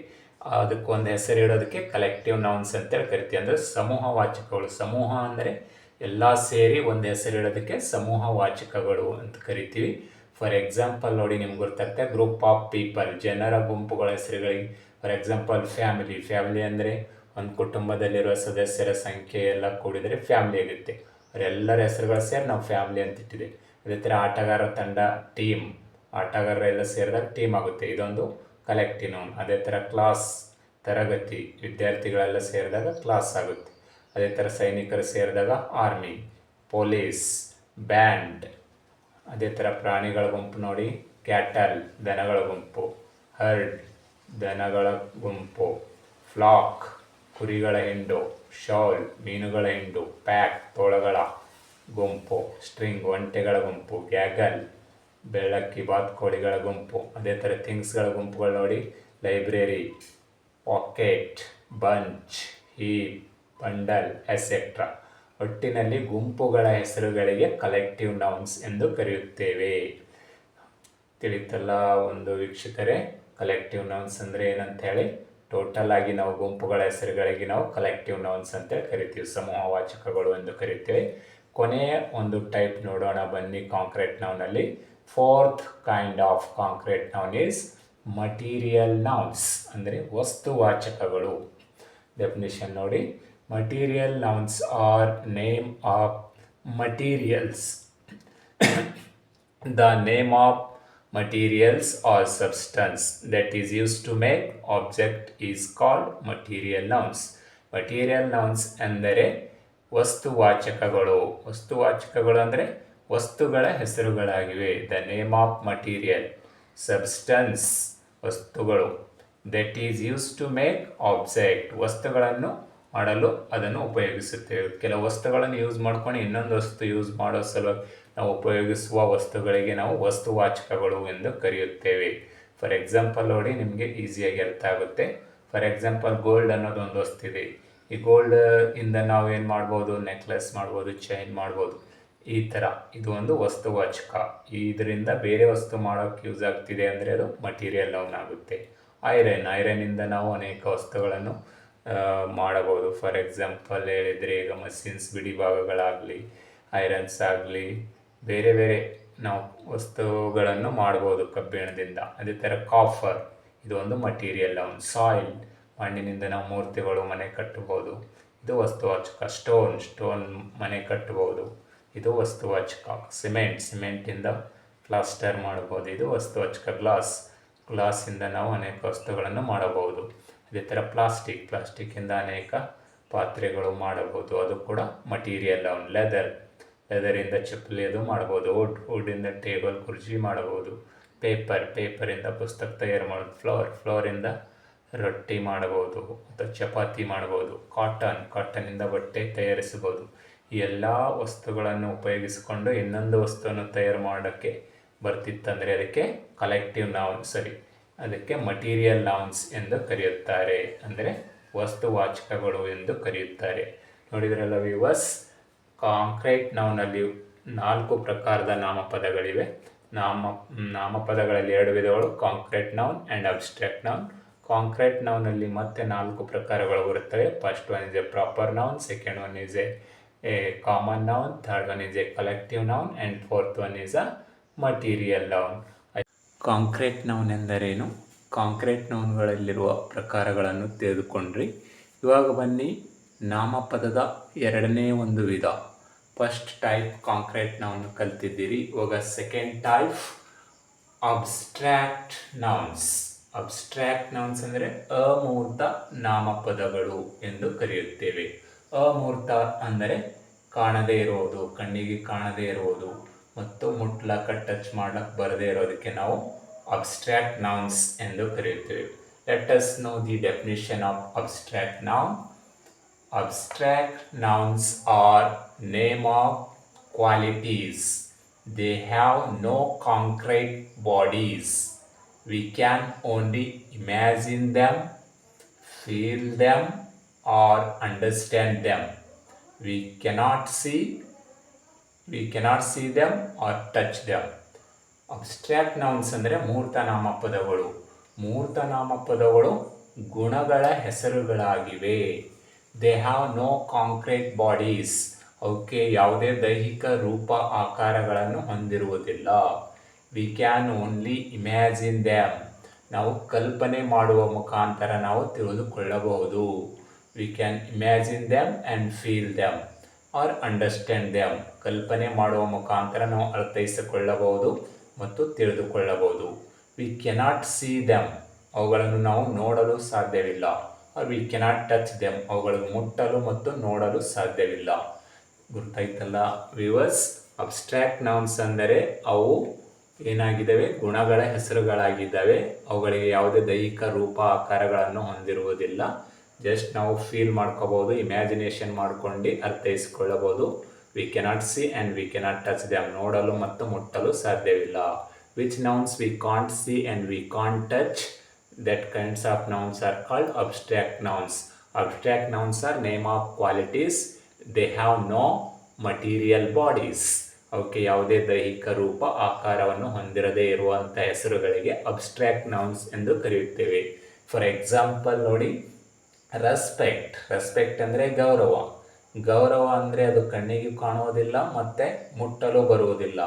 [SPEAKER 1] ಅದಕ್ಕೊಂದು ಹೆಸರು ಇಡೋದಕ್ಕೆ ಕಲೆಕ್ಟಿವ್ ನೌನ್ಸ್ ಅಂತೇಳಿ ಕರಿತೀವಿ. ಅಂದರೆ ಸಮೂಹವಾಚಕಗಳು. ಸಮೂಹ ಅಂದರೆ ಎಲ್ಲ ಸೇರಿ ಒಂದು ಹೆಸರು ಇಡೋದಕ್ಕೆ ಸಮೂಹವಾಚಕಗಳು ಅಂತ ಕರಿತೀವಿ. ಫಾರ್ ಎಕ್ಸಾಂಪಲ್ ನೋಡಿ, ನಿಮ್ಗೆ ಗೊತ್ತಾಗುತ್ತೆ, ಗ್ರೂಪ್ ಆಫ್ ಪೀಪಲ್, ಜನರ ಗುಂಪುಗಳ ಹೆಸರುಗಳಿಗೆ. For example, family. ಫ್ಯಾಮಿಲಿ ಅಂದರೆ ಒಂದು ಕುಟುಂಬದಲ್ಲಿರುವ ಸದಸ್ಯರ ಸಂಖ್ಯೆ ಎಲ್ಲ ಕೂಡಿದರೆ ಫ್ಯಾಮಿಲಿ ಆಗುತ್ತೆ. ಅವರೆಲ್ಲರ ಹೆಸರುಗಳು ಸೇರಿ ನಾವು ಫ್ಯಾಮಿಲಿ ಅಂತ ಇಟ್ಟಿದ್ದೇವೆ. ಅದೇ ಥರ ಆಟಗಾರ ತಂಡ, ಟೀಮ್, ಆಟಗಾರರೆಲ್ಲ ಸೇರಿದಾಗ ಟೀಮ್ ಆಗುತ್ತೆ, ಇದೊಂದು ಕಲೆಕ್ಟಿವ್ ನೌನ್. ಅದೇ ಥರ ಕ್ಲಾಸ್, ತರಗತಿ, ವಿದ್ಯಾರ್ಥಿಗಳೆಲ್ಲ ಸೇರಿದಾಗ ಕ್ಲಾಸ್ ಆಗುತ್ತೆ. ಅದೇ ಥರ ಸೈನಿಕರು ಸೇರಿದಾಗ ಆರ್ಮಿ, ಪೊಲೀಸ್, ಬ್ಯಾಂಡ್. ಅದೇ ಥರ ಪ್ರಾಣಿಗಳ ಗುಂಪು ನೋಡಿ, ಕ್ಯಾಟಲ್, ದನಗಳ ಗುಂಪು, ಹರ್ಡ್, ದನಗಳ ಗುಂಪು, ಫ್ಲಾಕ್, ಕುರಿಗಳ ಹಿಂಡು, ಶೌಲ್, ಮೀನುಗಳ ಹಿಂಡು, ಪ್ಯಾಕ್, ತೋಳಗಳ ಗುಂಪು, ಸ್ಟ್ರಿಂಗ್, ಒಂಟೆಗಳ ಗುಂಪು, ಗ್ಯಾಗಲ್, ಬೆಳ್ಳಕ್ಕಿ, ಬಾತುಕೋಳಿಗಳ ಗುಂಪು. ಅದೇ ಥರ ಥಿಂಗ್ಸ್ಗಳ ಗುಂಪುಗಳು ನೋಡಿ, library, packet, bunch, heap, bundle, etcetera. ಒಟ್ಟಿನಲ್ಲಿ ಗುಂಪುಗಳ ಹೆಸರುಗಳಿಗೆ ಕಲೆಕ್ಟಿವ್ ನೌನ್ಸ್ ಎಂದು ಕರೆಯುತ್ತೇವೆ. ತಿಳಿತಲ್ಲ ಒಂದು ವೀಕ್ಷಕರೇ, ಕಲೆಕ್ಟಿವ್ ನೌನ್ಸ್ ಅಂದರೆ ಏನಂತ ಹೇಳಿ. ಟೋಟಲ್ ಆಗಿ ನಾವು ಗುಂಪುಗಳ ಹೆಸರುಗಳಿಗೆ ನಾವು ಕಲೆಕ್ಟಿವ್ ನೌನ್ಸ್ ಅಂತೇಳಿ ಕರಿತೀವಿ, ಸಮೂಹವಾಚಕಗಳು ಎಂದು ಕರಿತೀವಿ. ಕೊನೆಯ ಒಂದು ಟೈಪ್ ನೋಡೋಣ ಬನ್ನಿ ಕಾಂಕ್ರೀಟ್ ನೌನಲ್ಲಿ. Fourth kind of concrete noun is material nouns, ಅಂದರೆ ವಸ್ತುವಾಚಕಗಳು. ಡೆಫಿನಿಷನ್ ನೋಡಿ, material nouns are name of materials. The name of materials or substance that is used to make object is called material nouns. Material nouns ಎಂದರೆ ವಸ್ತುವಾಚಕಗಳು. ವಸ್ತುವಾಚಕಗಳು ಅಂದರೆ ವಸ್ತುಗಳ ಹೆಸರುಗಳಾಗಿವೆ. The name of material, substance ವಸ್ತುಗಳು, that is use to make object ವಸ್ತುಗಳನ್ನು ಮಾಡಲು ಅದನ್ನು ಉಪಯೋಗಿಸುತ್ತೇವೆ. ಕೆಲವು ವಸ್ತುಗಳನ್ನು ಯೂಸ್ ಮಾಡ್ಕೊಂಡು ಇನ್ನೊಂದು ವಸ್ತು ಯೂಸ್ ಮಾಡೋ ಸಲುವಾಗಿ ನಾವು ಉಪಯೋಗಿಸುವ ವಸ್ತುಗಳಿಗೆ ನಾವು ವಸ್ತುವಾಚಕಗಳು ಎಂದು ಕರೆಯುತ್ತೇವೆ. ಫಾರ್ ಎಕ್ಸಾಂಪಲ್ ನೋಡಿ, ನಿಮಗೆ ಈಸಿಯಾಗಿ ಅರ್ಥ ಆಗುತ್ತೆ. ಫಾರ್ ಎಕ್ಸಾಂಪಲ್, ಗೋಲ್ಡ್ ಅನ್ನೋದು ಒಂದು ವಸ್ತು ಇದೆ. ಈ ಗೋಲ್ಡ್ ಇಂದ ನಾವು ಏನು ಮಾಡ್ಬೋದು, ನೆಕ್ಲೆಸ್ ಮಾಡ್ಬೋದು, ಚೈನ್ ಮಾಡ್ಬೋದು. ಈ ಥರ ಇದು ಒಂದು ವಸ್ತುವಾಚಕ. ಇದರಿಂದ ಬೇರೆ ವಸ್ತು ಮಾಡೋಕ್ಕೆ ಯೂಸ್ ಆಗ್ತಿದೆ ಅಂದರೆ ಅದು ಮಟೀರಿಯಲ್ ನೌನ್ ಆಗುತ್ತೆ. ಐರನ್ನಿಂದ ನಾವು ಅನೇಕ ವಸ್ತುಗಳನ್ನು ಮಾಡಬಹುದು. ಫಾರ್ ಎಕ್ಸಾಂಪಲ್ ಹೇಳಿದರೆ, ಈಗ ಮಷಿನ್ಸ್ ಬಿಡಿ ಭಾಗಗಳಾಗಲಿ, ಐರನ್ಸ್ ಆಗಲಿ, ಬೇರೆ ಬೇರೆ ನಾವು ವಸ್ತುಗಳನ್ನು ಮಾಡ್ಬೋದು ಕಬ್ಬಿಣದಿಂದ. ಅದೇ ಥರ ಕಾಫರ್, ಇದು ಒಂದು ಮಟೀರಿಯಲ್ ನೌನ್. ಸಾಯಿಲ್, ಮಣ್ಣಿನಿಂದ ನಾವು ಮೂರ್ತಿಗಳು, ಮನೆ ಕಟ್ಟಬಹುದು, ಇದು ವಸ್ತುವಾಚಕ. ಸ್ಟೋನ್ ಮನೆ ಕಟ್ಟಬಹುದು. ಇದು ವಸ್ತುವಾಚಕ. ಸಿಮೆಂಟಿಂದ ಪ್ಲಾಸ್ಟರ್ ಮಾಡಬಹುದು, ಇದು ವಸ್ತುವಾಚಕ. ಗ್ಲಾಸಿಂದ ನಾವು ಅನೇಕ ವಸ್ತುಗಳನ್ನು ಮಾಡಬಹುದು. ಅದೇ ಥರ ಪ್ಲಾಸ್ಟಿಕ್ಕಿಂದ ಅನೇಕ ಪಾತ್ರೆಗಳು ಮಾಡಬಹುದು, ಅದು ಕೂಡ ಮಟೀರಿಯಲ್. ಲೆದರಿಂದ ಚಪ್ಪಲಿ ಅದು ಮಾಡಬಹುದು. ವುಡ್ಡಿಂದ ಟೇಬಲ್ ಕುರ್ಚಿ ಮಾಡಬಹುದು. ಪೇಪರಿಂದ ಪುಸ್ತಕ ತಯಾರು ಮಾಡೋದು. ಫ್ಲೋರಿಂದ ರೊಟ್ಟಿ ಮಾಡಬಹುದು ಅಥವಾ ಚಪಾತಿ ಮಾಡಬಹುದು. ಕಾಟನ್ನಿಂದ ಬಟ್ಟೆ ತಯಾರಿಸಬಹುದು. ಈ ಎಲ್ಲ ವಸ್ತುಗಳನ್ನು ಉಪಯೋಗಿಸಿಕೊಂಡು ಇನ್ನೊಂದು ವಸ್ತುವನ್ನು ತಯಾರು ಮಾಡೋಕ್ಕೆ ಬರ್ತಿತ್ತಂದರೆ ಅದಕ್ಕೆ ಕಲೆಕ್ಟಿವ್ ನೌನ್, ಅದಕ್ಕೆ ಮಟೀರಿಯಲ್ ನೌನ್ಸ್ ಎಂದು ಕರೆಯುತ್ತಾರೆ, ಅಂದರೆ ವಸ್ತುವಾಚಕಗಳು ಎಂದು ಕರೆಯುತ್ತಾರೆ. ನೋಡಿದ್ರಲ್ಲ ವ್ಯೂವರ್ಸ್, ಕಾಂಕ್ರೀಟ್ ನೌನಲ್ಲಿ 4 ಪ್ರಕಾರದ ನಾಮಪದಗಳಿವೆ. ನಾಮಪದಗಳಲ್ಲಿ 2 ವಿಧಗಳು, concrete noun and abstract noun. Concrete ನೌನಲ್ಲಿ ಮತ್ತೆ 4 ಪ್ರಕಾರಗಳು ಬರುತ್ತವೆ. First one is a proper noun, second one is a common noun, third one is a collective noun and fourth one is a material noun. Concrete noun ಎಂದರೇನು? Concrete ನೌನ್ಗಳಲ್ಲಿರುವ ಪ್ರಕಾರಗಳನ್ನು ತಿಳಿದುಕೊಂಡ್ರಿ. ಇವಾಗ ಬನ್ನಿ ನಾಮಪದದ 2ನೇ ಒಂದು ವಿಧ. ಫಸ್ಟ್ ಟೈಪ್ ಕಾಂಕ್ರೀಟ್ ನೌನ್ ಕಲ್ತಿದ್ದೀರಿ. ಇವಾಗ second type abstract nouns. Abstract nouns ಅಂದರೆ ಅಮೂರ್ತ ನಾಮಪದಗಳು ಎಂದು ಕರೆಯುತ್ತೇವೆ. ಅಮೂರ್ತ ಅಂದರೆ ಕಾಣದೇ ಇರುವುದು, ಕಣ್ಣಿಗೆ ಕಾಣದೇ ಇರುವುದು ಮತ್ತು ಟಚ್ ಮಾಡ್ಲಕ್ಕೆ ಬರದೇ ಇರೋದಕ್ಕೆ ನಾವು ಅಬ್ಸ್ಟ್ರಾಕ್ಟ್ ನೌನ್ಸ್ ಎಂದು ಕರೆಯುತ್ತೇವೆ. Let us know the definition of abstract noun. Abstract nouns are name of qualities. They have no concrete bodies. We can only imagine them, feel them, or understand them. We cannot see them or touch them. Abstract nouns ಅಂದರೆ ಮೂರ್ತ ನಾಮಪದಗಳು. ಮೂರ್ತ ನಾಮಪದಗಳು ಗುಣಗಳ ಹೆಸರುಗಳಾಗಿವೆ. They have no concrete bodies. ಅವಕ್ಕೆ ಯಾವುದೇ ದೈಹಿಕ ರೂಪ ಆಕಾರಗಳನ್ನು ಹೊಂದಿರುವುದಿಲ್ಲ. We can only imagine them. ನಾವು ಕಲ್ಪನೆ ಮಾಡುವ ಮುಖಾಂತರ ನಾವು ತಿಳಿದುಕೊಳ್ಳಬಹುದು. We can imagine them and feel them or understand them. ಕಲ್ಪನೆ ಮಾಡುವ ಮುಖಾಂತರ ನಾವು ಅರ್ಥೈಸಿಕೊಳ್ಳಬಹುದು ಮತ್ತು ತಿಳಿದುಕೊಳ್ಳಬಹುದು. We cannot see them. ಅವುಗಳನ್ನು ನಾವು ನೋಡಲು ಸಾಧ್ಯವಿಲ್ಲ. We cannot touch them. ಅವುಗಳನ್ನು ಮುಟ್ಟಲು ಮತ್ತು ನೋಡಲು ಸಾಧ್ಯವಿಲ್ಲ. ಗೊತ್ತಾಯ್ತಲ್ಲ ವ್ಯೂವರ್ಸ್? ಅಬ್ಸ್ಟ್ರಾಕ್ಟ್ ನೌನ್ಸ್ ಅಂದರೆ ಅವು ಏನಾಗಿದ್ದಾವೆ? ಗುಣಗಳ ಹೆಸರುಗಳಾಗಿದ್ದಾವೆ. ಅವುಗಳಿಗೆ ಯಾವುದೇ ದೈಹಿಕ ರೂಪ ಆಕಾರಗಳನ್ನು ಹೊಂದಿರುವುದಿಲ್ಲ. ಜಸ್ಟ್ ನಾವು ಫೀಲ್ ಮಾಡ್ಕೋಬಹುದು, ಇಮ್ಯಾಜಿನೇಷನ್ ಮಾಡ್ಕೊಂಡು ಅರ್ಥೈಸಿಕೊಳ್ಳಬಹುದು. V cannot C and we cannot touch them. ನೋಡಲು ಮತ್ತು ಮುಟ್ಟಲು ಸಾಧ್ಯವಿಲ್ಲ. Which nouns we can't see and we can't touch, that kinds of nouns are called abstract nouns. Abstract nouns are name of qualities. They have no material bodies. ಅವಕ್ಕೆ ಯಾವುದೇ ದೈಹಿಕ ರೂಪ ಆಕಾರವನ್ನು ಹೊಂದಿರದೇ ಇರುವಂಥ ಹೆಸರುಗಳಿಗೆ ಅಬ್ಸ್ಟ್ರಾಕ್ಟ್ ನೌನ್ಸ್ ಎಂದು ಕರೆಯುತ್ತೇವೆ. ಫಾರ್ ಎಕ್ಸಾಂಪಲ್ ನೋಡಿ, respect ಅಂದರೆ ಗೌರವ ಅಂದರೆ ಅದು ಕಣ್ಣಿಗೆ ಕಾಣುವುದಿಲ್ಲ ಮತ್ತು ಮುಟ್ಟಲು ಬರುವುದಿಲ್ಲ.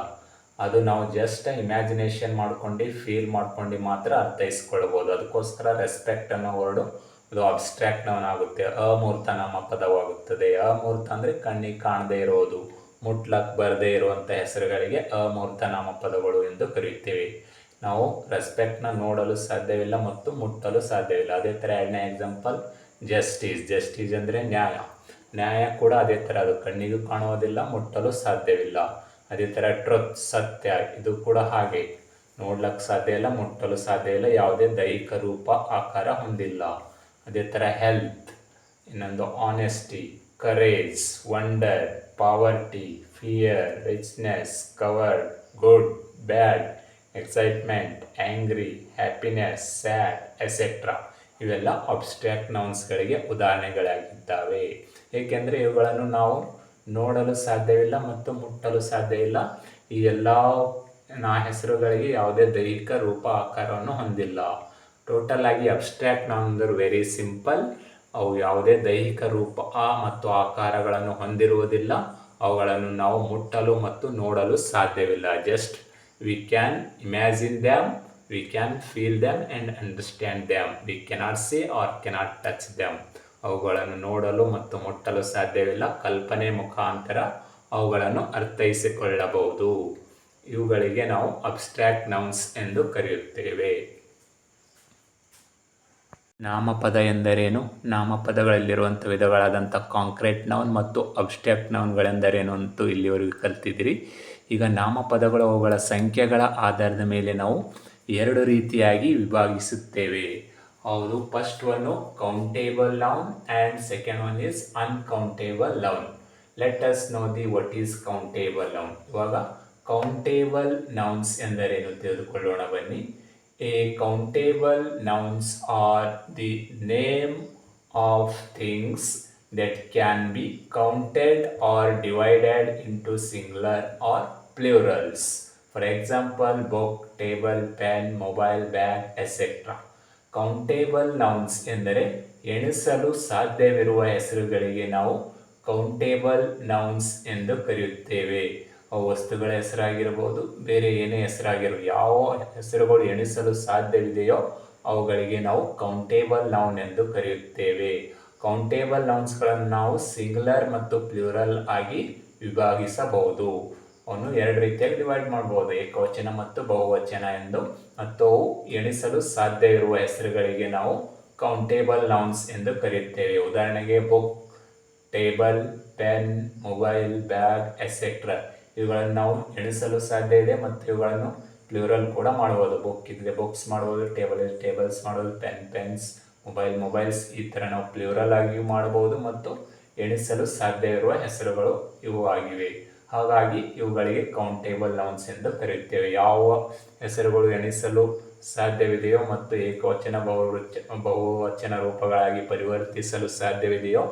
[SPEAKER 1] ಅದು ನಾವು ಜಸ್ಟ್ ಇಮ್ಯಾಜಿನೇಷನ್ ಮಾಡ್ಕೊಂಡು ಫೀಲ್ ಮಾಡ್ಕೊಂಡು ಮಾತ್ರ ಅರ್ಥೈಸ್ಕೊಳ್ಬೋದು. ಅದಕ್ಕೋಸ್ಕರ ರೆಸ್ಪೆಕ್ಟ್ ಅನ್ನೋ ವರ್ಡು ಅದು ಅಬ್ಸ್ಟ್ರಾಕ್ಟ್ ನೌನ್ ಆಗುತ್ತೆ, ಅಮೂರ್ತ ನಾಮಪದವಾಗುತ್ತದೆ. ಅಮೂರ್ತ ಅಂದರೆ ಕಣ್ಣಿಗೆ ಕಾಣದೇ ಇರೋದು, ಮುಟ್ಲಕ್ಕೆ ಬರದೇ ಇರುವಂಥ ಹೆಸರುಗಳಿಗೆ ಅಮೂರ್ತ ನಾಮಪದಗಳು ಎಂದು ಕರೆಯುತ್ತೇವೆ. ನಾವು ರೆಸ್ಪೆಕ್ಟ್ನ ನೋಡಲು ಸಾಧ್ಯವಿಲ್ಲ ಮತ್ತು ಮುಟ್ಟಲು ಸಾಧ್ಯವಿಲ್ಲ. ಅದೇ ಥರ 2ನೇ ಎಕ್ಸಾಂಪಲ್ ಜಸ್ಟಿಸ್ ಅಂದರೆ ನ್ಯಾಯ ಕೂಡ ಅದೇ ಥರ, ಅದು ಕಣ್ಣಿಗೂ ಕಾಣುವುದಿಲ್ಲ, ಮುಟ್ಟಲು ಸಾಧ್ಯವಿಲ್ಲ. ಅದೇ ಥರ ಟ್ರುತ್, ಸತ್ಯ, ಇದು ಕೂಡ ಹಾಗೆ, ನೋಡ್ಲಿಕ್ಕೆ ಸಾಧ್ಯ ಇಲ್ಲ, ಮುಟ್ಟಲು ಸಾಧ್ಯ ಇಲ್ಲ, ಯಾವುದೇ ದೈಹಿಕ ರೂಪ ಆಕಾರ ಹೊಂದಿಲ್ಲ. ಅದೇ ಥರ ಹೆಲ್ತ್, ಇನ್ನೊಂದು honesty, courage, wonder, poverty, fear, richness, coward, good, bad, excitement, angry, happiness, sad, etcetera. ಇವೆಲ್ಲ ಅಬ್ಸ್ಟ್ರಾಕ್ಟ್ ನೌನ್ಸ್ಗಳಿಗೆ ಉದಾಹರಣೆಗಳಾಗಿದ್ದಾವೆ. ಏಕೆಂದರೆ ಇವುಗಳನ್ನು ನಾವು ನೋಡಲು ಸಾಧ್ಯವಿಲ್ಲ ಮತ್ತು ಮುಟ್ಟಲು ಸಾಧ್ಯ ಇಲ್ಲ. ಈ ಎಲ್ಲ ಹೆಸರುಗಳಿಗೆ ಯಾವುದೇ ದೈಹಿಕ ರೂಪ ಆಕಾರವನ್ನು ಹೊಂದಿಲ್ಲ. ಟೋಟಲ್ ಆಗಿ ಅಬ್ಸ್ಟ್ರಾಕ್ಟ್ ನೌನ್ ಅಂದರೆ ವೆರಿ ಸಿಂಪಲ್. ಅವು ಯಾವುದೇ ದೈಹಿಕ ರೂಪ ಮತ್ತು ಆಕಾರಗಳನ್ನು ಹೊಂದಿರುವುದಿಲ್ಲ. ಅವುಗಳನ್ನು ನಾವು ಮುಟ್ಟಲು ಮತ್ತು ನೋಡಲು ಸಾಧ್ಯವಿಲ್ಲ. Just we can imagine them, we can feel them and understand them. We cannot see or cannot touch them. ಅವುಗಳನ್ನು ನೋಡಲು ಮತ್ತು ಮುಟ್ಟಲು ಸಾಧ್ಯವಿಲ್ಲ. ಕಲ್ಪನೆ ಮುಖಾಂತರ ಅವುಗಳನ್ನು ಅರ್ಥೈಸಿಕೊಳ್ಳಬಹುದು. ಇವುಗಳಿಗೆ ನಾವು ಅಬ್ಸ್ಟ್ರಾಕ್ಟ್ ನೌನ್ಸ್ ಎಂದು ಕರೆಯುತ್ತೇವೆ. ನಾಮಪದ ಎಂದರೇನು? ನಾಮಪದಗಳಲ್ಲಿರುವಂಥ ವಿಧಗಳಾದಂಥ ಕಾಂಕ್ರೀಟ್ ನೌನ್ ಮತ್ತು ಅಬ್ಸ್ಟ್ರಾಕ್ಟ್ ನೌನ್ಗಳೆಂದರೇನು ಅಂತೂ ಇಲ್ಲಿವರೆಗೂ ಕಲ್ತಿದ್ದೀರಿ. ಈಗ ನಾಮಪದಗಳು ಅವುಗಳ ಸಂಖ್ಯೆಗಳ ಆಧಾರದ ಮೇಲೆ ನಾವು 2 ರೀತಿಯಾಗಿ ವಿಭಾಗಿಸುತ್ತೇವೆ. ಹೌದು, first one countable noun and second one is uncountable noun. Let us know the what is countable noun. ಇವಾಗ ಕೌಂಟೇಬಲ್ ನೌನ್ಸ್ ಎಂದರೇನು ತಿಳಿದುಕೊಳ್ಳೋಣ ಬನ್ನಿ. A countable nouns are the name of things that can be counted or divided into singular or plurals. For example, book, table, pen, mobile, bag, etc. Countable nouns ಎಂದರೆ ಎಣಿಸಲು ಸಾಧ್ಯವಿರುವ ಹೆಸರುಗಳಿಗೆ ನಾವು countable nouns ಎಂದು ಕರೆಯುತ್ತೇವೆ. ಅವು ವಸ್ತುಗಳ ಹೆಸರಾಗಿರಬಹುದು, ಬೇರೆ ಏನೇ ಹೆಸರಾಗಿರಬಹುದು, ಯಾವ ಹೆಸರುಗಳು ಎಣಿಸಲು ಸಾಧ್ಯವಿದೆಯೋ ಅವುಗಳಿಗೆ ನಾವು ಕೌಂಟೇಬಲ್ ನೌನ್ ಎಂದು ಕರೆಯುತ್ತೇವೆ. ಕೌಂಟೇಬಲ್ ನೌನ್ಸ್ಗಳನ್ನು ನಾವು ಸಿಂಗುಲರ್ ಮತ್ತು ಪ್ಲೂರಲ್ ಆಗಿ ವಿಭಾಗಿಸಬಹುದು. ಅವನ್ನು 2 ರೀತಿಯಾಗಿ ಡಿವೈಡ್ ಮಾಡಬಹುದು, ಏಕವಚನ ಮತ್ತು ಬಹುವಚನ ಎಂದು. ಮತ್ತು ಅವು ಎಣಿಸಲು ಸಾಧ್ಯ ಇರುವ ಹೆಸರುಗಳಿಗೆ ನಾವು ಕೌಂಟೇಬಲ್ ನೌನ್ಸ್ ಎಂದು ಕರೆಯುತ್ತೇವೆ. ಉದಾಹರಣೆಗೆ book, table, pen, mobile, bag, etcetera. ಇವುಗಳನ್ನು ನಾವು ಎಣಿಸಲು ಸಾಧ್ಯ ಇದೆ ಮತ್ತು ಇವುಗಳನ್ನು ಪ್ಲೂರಲ್ ಕೂಡ ಮಾಡ್ಬೋದು. ಬುಕ್ ಇದ್ದರೆ ಬುಕ್ಸ್ ಮಾಡ್ಬೋದು, ಟೇಬಲ್ ಇದ್ದರೆ ಟೇಬಲ್ಸ್ ಮಾಡ್ಬೋದು, ಪೆನ್ಸ್, ಮೊಬೈಲ್ಸ್ ಈ ಥರ ನಾವು ಪ್ಲೂರಲ್ ಆಗಿಯೂ ಮಾಡ್ಬೋದು ಮತ್ತು ಎಣಿಸಲು ಸಾಧ್ಯ ಇರುವ ಹೆಸರುಗಳು ಇವು ಆಗಿವೆ. ಹಾಗಾಗಿ ಇವುಗಳಿಗೆ ಕೌಂಟೇಬಲ್ ನೌನ್ಸ್ ಎಂದು ಕರೆಯುತ್ತೇವೆ. ಯಾವ ಹೆಸರುಗಳು ಎಣಿಸಲು ಸಾಧ್ಯವಿದೆಯೋ ಮತ್ತು ಏಕವಚನ ಬಹುವಚನ ರೂಪಗಳಾಗಿ ಪರಿವರ್ತಿಸಲು ಸಾಧ್ಯವಿದೆಯೋ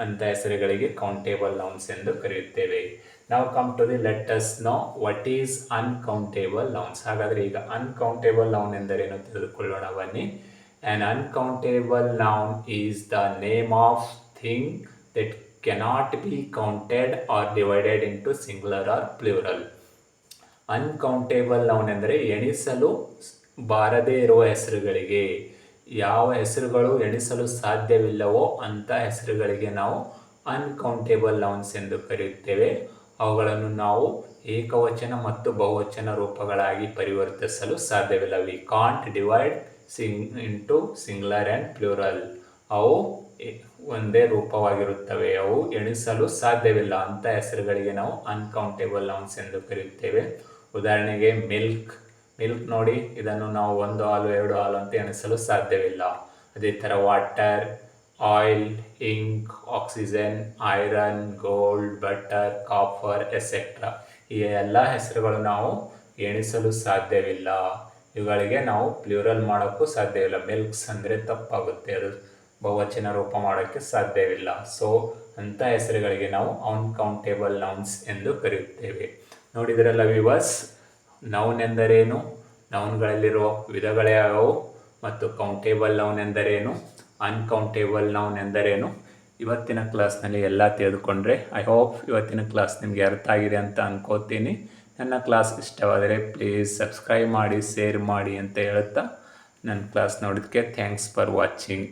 [SPEAKER 1] ಅಂಥ ಹೆಸರುಗಳಿಗೆ ಕೌಂಟೇಬಲ್ ನೌನ್ಸ್ ಎಂದು ಕರೆಯುತ್ತೇವೆ. ನಾವು come to the let us know what is uncountable nouns. ಹಾಗಾದರೆ ಈಗ ಅನ್ಕೌಂಟೇಬಲ್ ನೌನ್ ಎಂದರೇನು ತಿಳಿದುಕೊಳ್ಳೋಣ ಬನ್ನಿ. An uncountable noun is the name of thing that cannot be counted or divided into singular or plural. Uncountable noun ಎಂದರೆ ಎಣಿಸಲು ಬಾರದೇ ಇರುವ ಹೆಸರುಗಳಿಗೆ, ಯಾವ ಹೆಸರುಗಳು ಎಣಿಸಲು ಸಾಧ್ಯವಿಲ್ಲವೋ ಅಂಥ ಹೆಸರುಗಳಿಗೆ ನಾವು ಅನ್ಕೌಂಟೇಬಲ್ ನೌನ್ಸ್ ಎಂದು ಕರೆಯುತ್ತೇವೆ. ಅವುಗಳನ್ನು ನಾವು ಏಕವಚನ ಮತ್ತು ಬಹುವಚನ ರೂಪಗಳಾಗಿ ಪರಿವರ್ತಿಸಲು ಸಾಧ್ಯವಿಲ್ಲ. We can't divide into singular and plural. ಅವು ಒಂದೇ ರೂಪವಾಗಿರುತ್ತವೆ, ಅವು ಎಣಿಸಲು ಸಾಧ್ಯವಿಲ್ಲ. ಅಂಥ ಹೆಸರುಗಳಿಗೆ ನಾವು ಅನ್ಕೌಂಟೇಬಲ್ ನೌನ್ಸ್ ಎಂದು ಕರೆಯುತ್ತೇವೆ. ಉದಾಹರಣೆಗೆ ಮಿಲ್ಕ್ ನೋಡಿ, ಇದನ್ನು ನಾವು 1 ಹಾಲು 2 ಹಾಲು ಅಂತ ಎಣಿಸಲು ಸಾಧ್ಯವಿಲ್ಲ. ಅದೇ ಥರ water, oil, ink, oxygen, iron, gold, butter, copper, etcetera. ಈ ಎಲ್ಲ ಹೆಸರುಗಳು ನಾವು ಎಣಿಸಲು ಸಾಧ್ಯವಿಲ್ಲ. ಇವುಗಳಿಗೆ ನಾವು ಪ್ಲೂರಲ್ ಮಾಡೋಕ್ಕೂ ಸಾಧ್ಯವಿಲ್ಲ. ಮಿಲ್ಕ್ಸ್ ಅಂದರೆ ತಪ್ಪಾಗುತ್ತೆ, ಅದು ಬಹುವಚನ ರೂಪ ಮಾಡೋಕ್ಕೆ ಸಾಧ್ಯವಿಲ್ಲ. ಸೊ ಅಂಥ ಹೆಸರುಗಳಿಗೆ ನಾವು ಅನ್ಕೌಂಟೇಬಲ್ ನೌನ್ಸ್ ಎಂದು ಕರೆಯುತ್ತೇವೆ. ನೋಡಿದ್ರಲ್ಲ ವಿವರ್ಸ್, ನೌನ್ ಎಂದರೇನು, ನೌನ್ಗಳಲ್ಲಿರುವ ವಿಧಗಳೇ ಯಾವುವು ಮತ್ತು ಕೌಂಟೇಬಲ್ ನೌನ್ ಎಂದರೇನು, ಅನ್ಕೌಂಟೇಬಲ್ ನೌನ್ ಎಂದರೇನು. ಇವತ್ತಿನ ಕ್ಲಾಸ್ನಲ್ಲಿ ಎಲ್ಲ ತಿಳಿದುಕೊಂಡ್ರೆ ಐ ಹೋಪ್ ಇವತ್ತಿನ ಕ್ಲಾಸ್ ನಿಮಗೆ ಅರ್ಥ ಆಗಿದೆ ಅಂತ ಅನ್ಕೋತೀನಿ. ನನ್ನ ಕ್ಲಾಸ್ ಇಷ್ಟವಾದರೆ ಪ್ಲೀಸ್ ಸಬ್ಸ್ಕ್ರೈಬ್ ಮಾಡಿ, ಶೇರ್ ಮಾಡಿ ಅಂತ ಹೇಳುತ್ತಾ ನನ್ನ ಕ್ಲಾಸ್ ನೋಡೋದಕ್ಕೆ ಥ್ಯಾಂಕ್ಸ್ ಫಾರ್ ವಾಚಿಂಗ್.